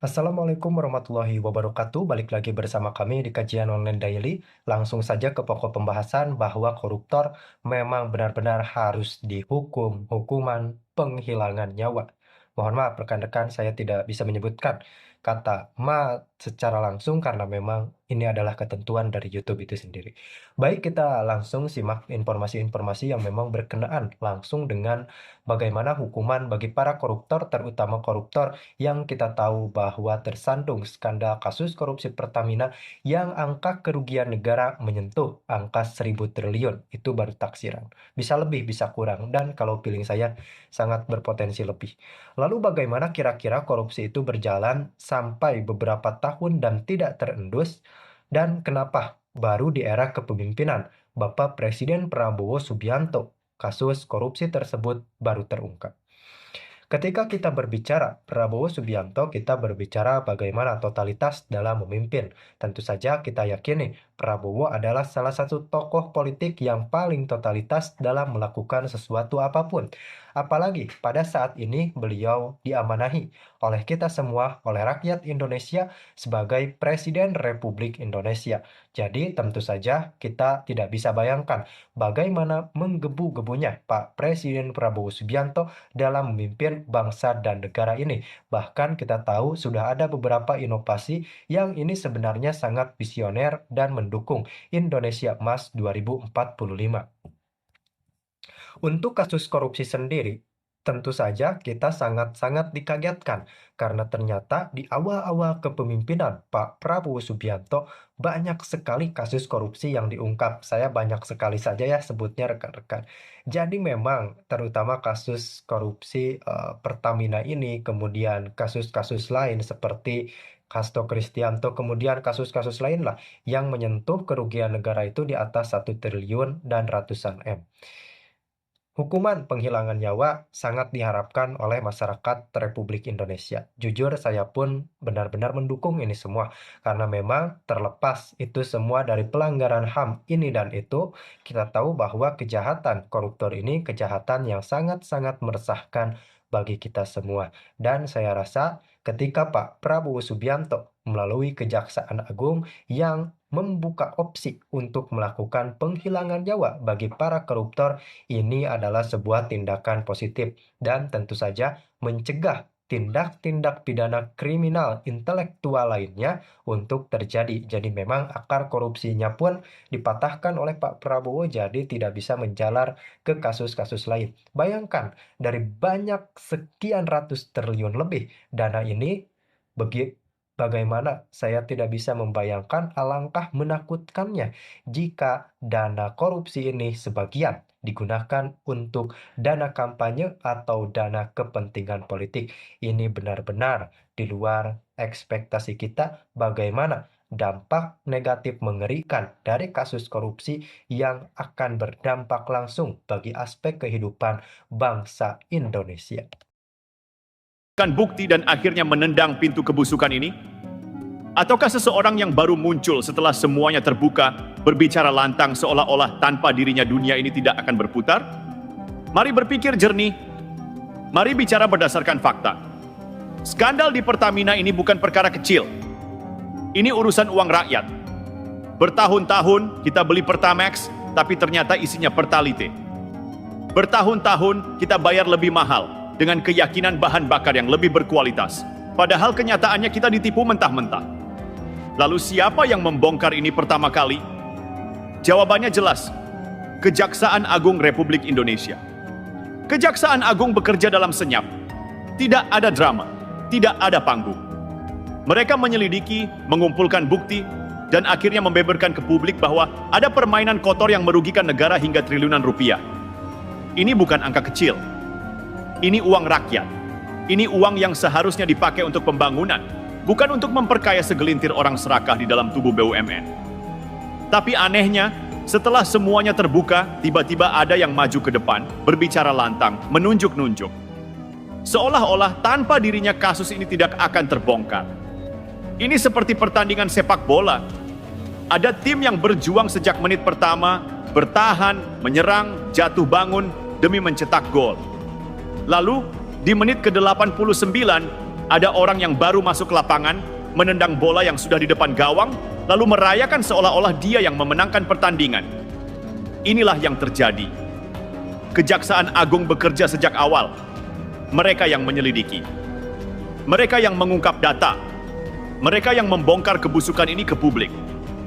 Assalamualaikum warahmatullahi wabarakatuh. Balik lagi bersama kami di kajian online daily. Langsung saja ke pokok pembahasan bahwa koruptor memang benar-benar harus dihukum hukuman penghilangan nyawa. Mohon maaf rekan-rekan, saya tidak bisa menyebutkan kata "ma" secara langsung karena memang ini adalah ketentuan dari YouTube itu sendiri. Baik, kita langsung simak informasi-informasi yang memang berkenaan langsung dengan bagaimana hukuman bagi para koruptor, terutama koruptor yang kita tahu bahwa tersandung skandal kasus korupsi Pertamina yang angka kerugian negara menyentuh angka 1.000 triliun. Itu baru taksiran. Bisa lebih, bisa kurang. Dan kalau feeling saya sangat berpotensi lebih. Lalu bagaimana kira-kira korupsi itu berjalan sampai beberapa tahun dan tidak terendus? Dan kenapa baru di era kepemimpinan Bapak Presiden Prabowo Subianto kasus korupsi tersebut baru terungkap? Ketika kita berbicara Prabowo Subianto, kita berbicara bagaimana totalitas dalam memimpin. Tentu saja kita yakini Prabowo adalah salah satu tokoh politik yang paling totalitas dalam melakukan sesuatu apapun. Apalagi pada saat ini beliau diamanahi oleh kita semua, oleh rakyat Indonesia sebagai Presiden Republik Indonesia. Jadi tentu saja kita tidak bisa bayangkan bagaimana menggebu-gebunya Pak Presiden Prabowo Subianto dalam memimpin bangsa dan negara ini. Bahkan kita tahu sudah ada beberapa inovasi yang ini sebenarnya sangat visioner dan mendukung Indonesia Emas 2045. Untuk kasus korupsi sendiri, tentu saja kita sangat-sangat dikagetkan karena ternyata di awal-awal kepemimpinan Pak Prabowo Subianto banyak sekali kasus korupsi yang diungkap. Saya banyak sekali saja ya sebutnya rekan-rekan. Jadi memang terutama kasus korupsi Pertamina ini, kemudian kasus-kasus lain seperti Hasto Kristianto, kemudian kasus-kasus lain lah yang menyentuh kerugian negara itu di atas 1 triliun dan ratusan M. Hukuman penghilangan nyawa sangat diharapkan oleh masyarakat Republik Indonesia. Jujur, saya pun benar-benar mendukung ini semua, karena memang terlepas itu semua dari pelanggaran HAM ini dan itu, kita tahu bahwa kejahatan koruptor ini kejahatan yang sangat-sangat meresahkan bagi kita semua. Dan saya rasa ketika Pak Prabowo Subianto melalui Kejaksaan Agung yang membuka opsi untuk melakukan penghilangan nyawa bagi para koruptor, ini adalah sebuah tindakan positif dan tentu saja mencegah tindak-tindak pidana kriminal intelektual lainnya untuk terjadi. Jadi memang akar korupsinya pun dipatahkan oleh Pak Prabowo jadi tidak bisa menjalar ke kasus-kasus lain. Bayangkan dari banyak sekian ratus triliun lebih dana ini bagaimana saya tidak bisa membayangkan alangkah menakutkannya jika dana korupsi ini sebagian digunakan untuk dana kampanye atau dana kepentingan politik. Ini benar-benar di luar ekspektasi kita bagaimana dampak negatif mengerikan dari kasus korupsi yang akan berdampak langsung bagi aspek kehidupan bangsa Indonesia. Bukti dan akhirnya menendang pintu kebusukan ini? Ataukah seseorang yang baru muncul setelah semuanya terbuka, berbicara lantang seolah-olah tanpa dirinya dunia ini tidak akan berputar? Mari berpikir jernih. Mari bicara berdasarkan fakta. Skandal di Pertamina ini bukan perkara kecil. Ini urusan uang rakyat. Bertahun-tahun kita beli Pertamax, tapi ternyata isinya Pertalite. Bertahun-tahun kita bayar lebih mahal dengan keyakinan bahan bakar yang lebih berkualitas. Padahal kenyataannya kita ditipu mentah-mentah. Lalu siapa yang membongkar ini pertama kali? Jawabannya jelas. Kejaksaan Agung Republik Indonesia. Kejaksaan Agung bekerja dalam senyap. Tidak ada drama, tidak ada panggung. Mereka menyelidiki, mengumpulkan bukti, dan akhirnya membeberkan ke publik bahwa ada permainan kotor yang merugikan negara hingga triliunan rupiah. Ini bukan angka kecil. Ini uang rakyat. Ini uang yang seharusnya dipakai untuk pembangunan, bukan untuk memperkaya segelintir orang serakah di dalam tubuh BUMN. Tapi anehnya, setelah semuanya terbuka, tiba-tiba ada yang maju ke depan, berbicara lantang, menunjuk-nunjuk. Seolah-olah tanpa dirinya kasus ini tidak akan terbongkar. Ini seperti pertandingan sepak bola. Ada tim yang berjuang sejak menit pertama, bertahan, menyerang, jatuh bangun, demi mencetak gol. Lalu, di menit ke-89, Ada orang yang baru masuk lapangan, menendang bola yang sudah di depan gawang, lalu merayakan seolah-olah dia yang memenangkan pertandingan. Inilah yang terjadi. Kejaksaan Agung bekerja sejak awal. Mereka yang menyelidiki. Mereka yang mengungkap data. Mereka yang membongkar kebusukan ini ke publik.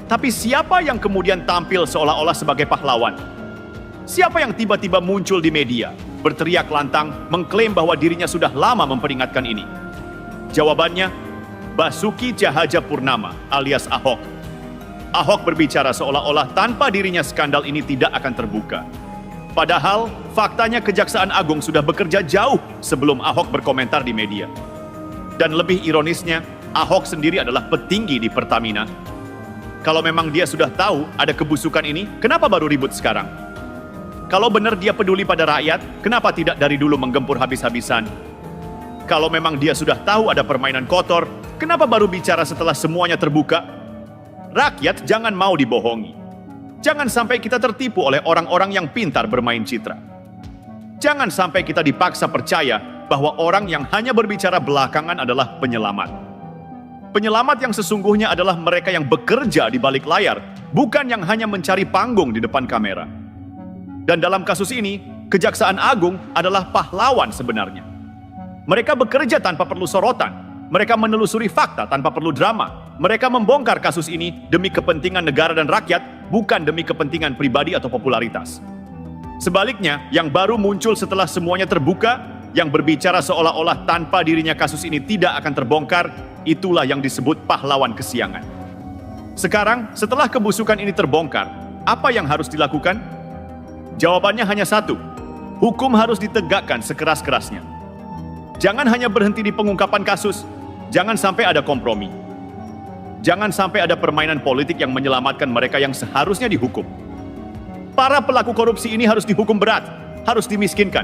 Tapi siapa yang kemudian tampil seolah-olah sebagai pahlawan? Siapa yang tiba-tiba muncul di media, berteriak lantang, mengklaim bahwa dirinya sudah lama memperingatkan ini? Jawabannya, Basuki Cahayapurnama alias Ahok. Ahok berbicara seolah-olah tanpa dirinya skandal ini tidak akan terbuka. Padahal, faktanya Kejaksaan Agung sudah bekerja jauh sebelum Ahok berkomentar di media. Dan lebih ironisnya, Ahok sendiri adalah petinggi di Pertamina. Kalau memang dia sudah tahu ada kebusukan ini, kenapa baru ribut sekarang? Kalau benar dia peduli pada rakyat, kenapa tidak dari dulu menggempur habis-habisan? Kalau memang dia sudah tahu ada permainan kotor, kenapa baru bicara setelah semuanya terbuka? Rakyat jangan mau dibohongi. Jangan sampai kita tertipu oleh orang-orang yang pintar bermain citra. Jangan sampai kita dipaksa percaya bahwa orang yang hanya berbicara belakangan adalah penyelamat. Penyelamat yang sesungguhnya adalah mereka yang bekerja di balik layar, bukan yang hanya mencari panggung di depan kamera. Dan dalam kasus ini, Kejaksaan Agung adalah pahlawan sebenarnya. Mereka bekerja tanpa perlu sorotan. Mereka menelusuri fakta tanpa perlu drama. Mereka membongkar kasus ini demi kepentingan negara dan rakyat, bukan demi kepentingan pribadi atau popularitas. Sebaliknya, yang baru muncul setelah semuanya terbuka, yang berbicara seolah-olah tanpa dirinya kasus ini tidak akan terbongkar, itulah yang disebut pahlawan kesiangan. Sekarang, setelah kebusukan ini terbongkar, apa yang harus dilakukan? Jawabannya hanya satu, hukum harus ditegakkan sekeras-kerasnya. Jangan hanya berhenti di pengungkapan kasus, jangan sampai ada kompromi. Jangan sampai ada permainan politik yang menyelamatkan mereka yang seharusnya dihukum. Para pelaku korupsi ini harus dihukum berat, harus dimiskinkan.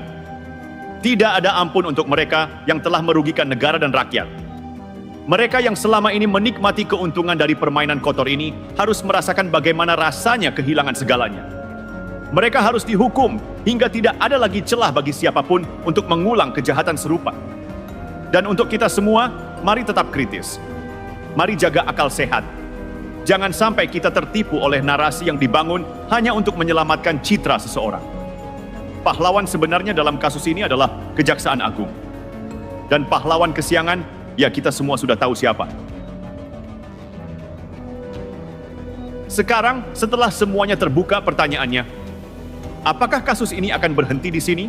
Tidak ada ampun untuk mereka yang telah merugikan negara dan rakyat. Mereka yang selama ini menikmati keuntungan dari permainan kotor ini harus merasakan bagaimana rasanya kehilangan segalanya. Mereka harus dihukum hingga tidak ada lagi celah bagi siapapun untuk mengulang kejahatan serupa. Dan untuk kita semua, mari tetap kritis. Mari jaga akal sehat. Jangan sampai kita tertipu oleh narasi yang dibangun hanya untuk menyelamatkan citra seseorang. Pahlawan sebenarnya dalam kasus ini adalah Kejaksaan Agung. Dan pahlawan kesiangan, ya kita semua sudah tahu siapa. Sekarang, setelah semuanya terbuka, pertanyaannya, apakah kasus ini akan berhenti di sini?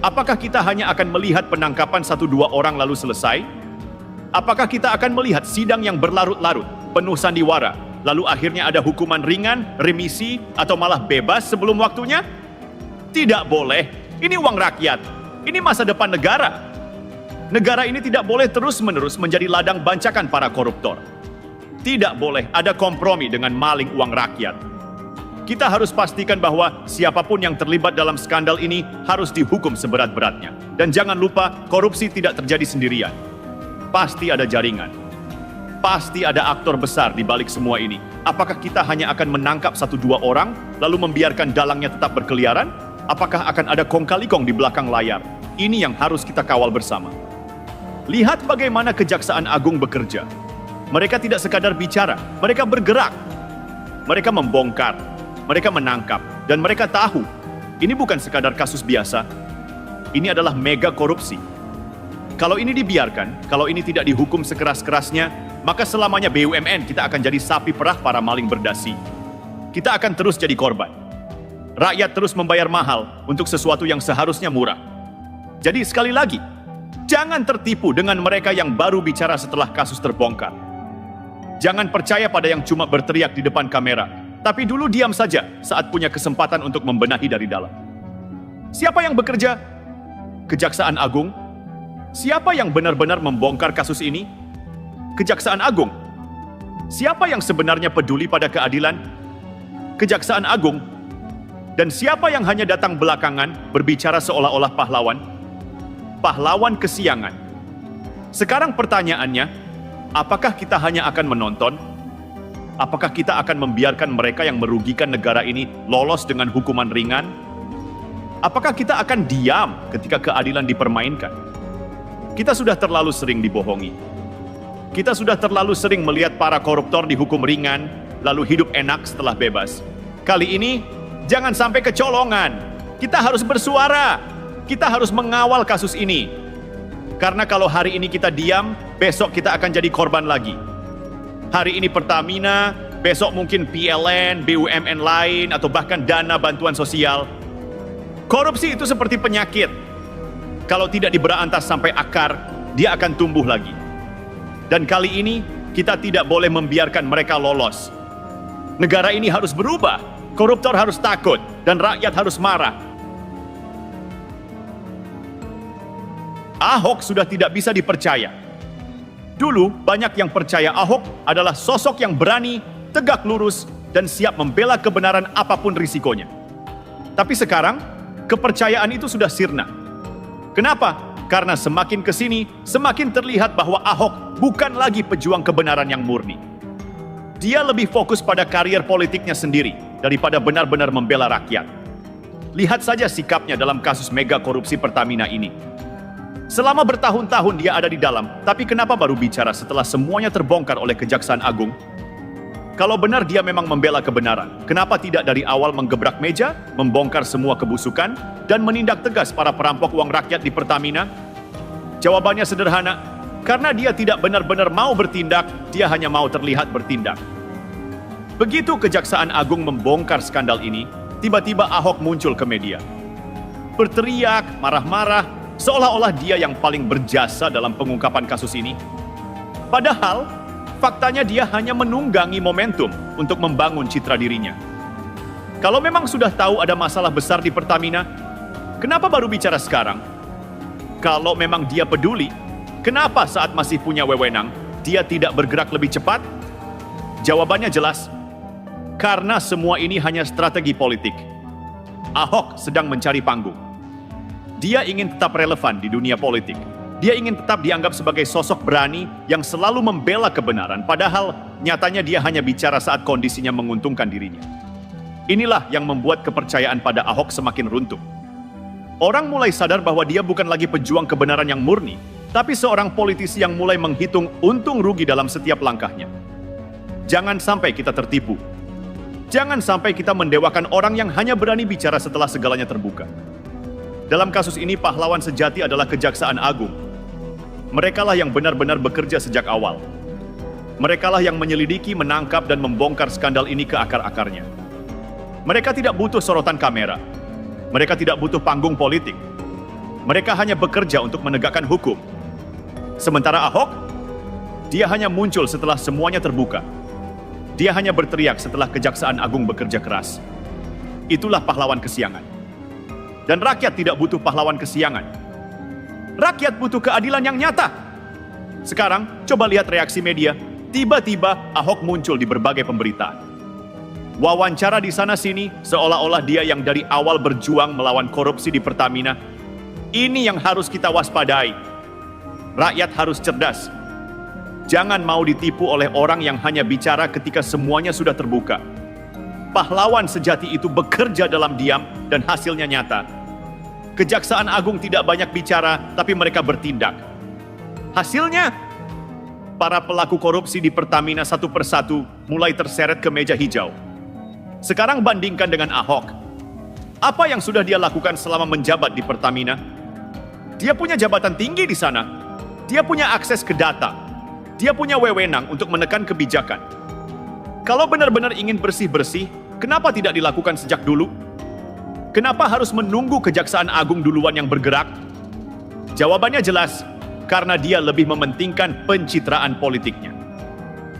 Apakah kita hanya akan melihat penangkapan 1-2 orang lalu selesai? Apakah kita akan melihat sidang yang berlarut-larut, penuh sandiwara, lalu akhirnya ada hukuman ringan, remisi, atau malah bebas sebelum waktunya? Tidak boleh. Ini uang rakyat. Ini masa depan negara. Negara ini tidak boleh terus-menerus menjadi ladang bancakan para koruptor. Tidak boleh ada kompromi dengan maling uang rakyat. Kita harus pastikan bahwa siapapun yang terlibat dalam skandal ini harus dihukum seberat-beratnya. Dan jangan lupa, korupsi tidak terjadi sendirian. Pasti ada jaringan. Pasti ada aktor besar di balik semua ini. Apakah kita hanya akan menangkap 1-2 orang, lalu membiarkan dalangnya tetap berkeliaran? Apakah akan ada kong-kali-kong di belakang layar? Ini yang harus kita kawal bersama. Lihat bagaimana Kejaksaan Agung bekerja. Mereka tidak sekadar bicara, mereka bergerak. Mereka membongkar. Mereka menangkap, dan mereka tahu, ini bukan sekadar kasus biasa, ini adalah mega korupsi. Kalau ini dibiarkan, kalau ini tidak dihukum sekeras-kerasnya, maka selamanya BUMN kita akan jadi sapi perah para maling berdasi. Kita akan terus jadi korban. Rakyat terus membayar mahal untuk sesuatu yang seharusnya murah. Jadi sekali lagi, jangan tertipu dengan mereka yang baru bicara setelah kasus terbongkar. Jangan percaya pada yang cuma berteriak di depan kamera, tapi dulu diam saja saat punya kesempatan untuk membenahi dari dalam. Siapa yang bekerja? Kejaksaan Agung? Siapa yang benar-benar membongkar kasus ini? Kejaksaan Agung. Siapa yang sebenarnya peduli pada keadilan? Kejaksaan Agung. Dan siapa yang hanya datang belakangan berbicara seolah-olah pahlawan? Pahlawan kesiangan. Sekarang pertanyaannya, apakah kita hanya akan menonton? Apakah kita akan membiarkan mereka yang merugikan negara ini lolos dengan hukuman ringan? Apakah kita akan diam ketika keadilan dipermainkan? Kita sudah terlalu sering dibohongi. Kita sudah terlalu sering melihat para koruptor dihukum ringan, lalu hidup enak setelah bebas. Kali ini, jangan sampai kecolongan. Kita harus bersuara. Kita harus mengawal kasus ini. Karena kalau hari ini kita diam, besok kita akan jadi korban lagi. Hari ini Pertamina, besok mungkin PLN, BUMN lain, atau bahkan dana bantuan sosial. Korupsi itu seperti penyakit. Kalau tidak diberantas sampai akar, dia akan tumbuh lagi. Dan kali ini, kita tidak boleh membiarkan mereka lolos. Negara ini harus berubah. Koruptor harus takut, dan rakyat harus marah. Ahok sudah tidak bisa dipercaya. Dulu, banyak yang percaya Ahok adalah sosok yang berani, tegak lurus, dan siap membela kebenaran apapun risikonya. Tapi sekarang, kepercayaan itu sudah sirna. Kenapa? Karena semakin kesini, semakin terlihat bahwa Ahok bukan lagi pejuang kebenaran yang murni. Dia lebih fokus pada karier politiknya sendiri daripada benar-benar membela rakyat. Lihat saja sikapnya dalam kasus mega korupsi Pertamina ini. Selama bertahun-tahun dia ada di dalam, tapi kenapa baru bicara setelah semuanya terbongkar oleh Kejaksaan Agung? Kalau benar dia memang membela kebenaran, kenapa tidak dari awal menggebrak meja, membongkar semua kebusukan, dan menindak tegas para perampok uang rakyat di Pertamina? Jawabannya sederhana, karena dia tidak benar-benar mau bertindak, dia hanya mau terlihat bertindak. Begitu Kejaksaan Agung membongkar skandal ini, tiba-tiba Ahok muncul ke media. Berteriak, marah-marah, seolah-olah dia yang paling berjasa dalam pengungkapan kasus ini. Padahal, faktanya dia hanya menunggangi momentum untuk membangun citra dirinya. Kalau memang sudah tahu ada masalah besar di Pertamina, kenapa baru bicara sekarang? Kalau memang dia peduli, kenapa saat masih punya wewenang, dia tidak bergerak lebih cepat? Jawabannya jelas, karena semua ini hanya strategi politik. Ahok sedang mencari panggung. Dia ingin tetap relevan di dunia politik. Dia ingin tetap dianggap sebagai sosok berani yang selalu membela kebenaran, padahal nyatanya dia hanya bicara saat kondisinya menguntungkan dirinya. Inilah yang membuat kepercayaan pada Ahok semakin runtuh. Orang mulai sadar bahwa dia bukan lagi pejuang kebenaran yang murni, tapi seorang politisi yang mulai menghitung untung rugi dalam setiap langkahnya. Jangan sampai kita tertipu. Jangan sampai kita mendewakan orang yang hanya berani bicara setelah segalanya terbuka. Dalam kasus ini, pahlawan sejati adalah Kejaksaan Agung. Merekalah yang benar-benar bekerja sejak awal. Merekalah yang menyelidiki, menangkap, dan membongkar skandal ini ke akar-akarnya. Mereka tidak butuh sorotan kamera. Mereka tidak butuh panggung politik. Mereka hanya bekerja untuk menegakkan hukum. Sementara Ahok, dia hanya muncul setelah semuanya terbuka. Dia hanya berteriak setelah Kejaksaan Agung bekerja keras. Itulah pahlawan kesiangan. Dan rakyat tidak butuh pahlawan kesiangan. Rakyat butuh keadilan yang nyata. Sekarang, coba lihat reaksi media. Tiba-tiba Ahok muncul di berbagai pemberitaan. Wawancara di sana-sini, seolah-olah dia yang dari awal berjuang melawan korupsi di Pertamina. Ini yang harus kita waspadai. Rakyat harus cerdas. Jangan mau ditipu oleh orang yang hanya bicara ketika semuanya sudah terbuka. Pahlawan sejati itu bekerja dalam diam dan hasilnya nyata. Kejaksaan Agung tidak banyak bicara, tapi mereka bertindak. Hasilnya, para pelaku korupsi di Pertamina satu persatu mulai terseret ke meja hijau. Sekarang bandingkan dengan Ahok. Apa yang sudah dia lakukan selama menjabat di Pertamina? Dia punya jabatan tinggi di sana. Dia punya akses ke data. Dia punya wewenang untuk menekan kebijakan. Kalau benar-benar ingin bersih-bersih, kenapa tidak dilakukan sejak dulu? Kenapa harus menunggu Kejaksaan Agung duluan yang bergerak? Jawabannya jelas, karena dia lebih mementingkan pencitraan politiknya.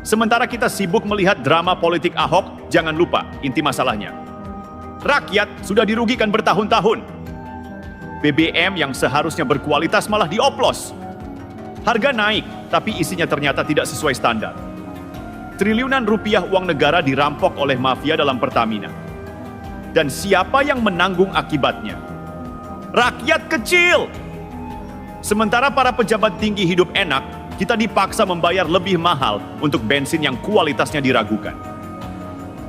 Sementara kita sibuk melihat drama politik Ahok, jangan lupa inti masalahnya. Rakyat sudah dirugikan bertahun-tahun. BBM yang seharusnya berkualitas malah dioplos. Harga naik, tapi isinya ternyata tidak sesuai standar. Triliunan rupiah uang negara dirampok oleh mafia dalam Pertamina. Dan siapa yang menanggung akibatnya? Rakyat kecil! Sementara para pejabat tinggi hidup enak, kita dipaksa membayar lebih mahal untuk bensin yang kualitasnya diragukan.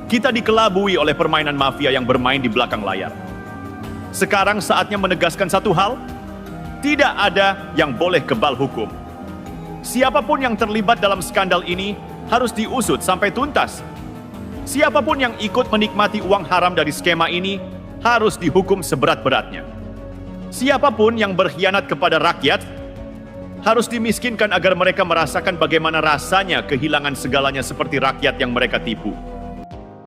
Kita dikelabui oleh permainan mafia yang bermain di belakang layar. Sekarang saatnya menegaskan satu hal, Tidak ada yang boleh kebal hukum. Siapapun yang terlibat dalam skandal ini harus diusut sampai tuntas. Siapapun yang ikut menikmati uang haram dari skema ini harus dihukum seberat-beratnya. Siapapun yang berkhianat kepada rakyat harus dimiskinkan agar mereka merasakan bagaimana rasanya kehilangan segalanya seperti rakyat yang mereka tipu.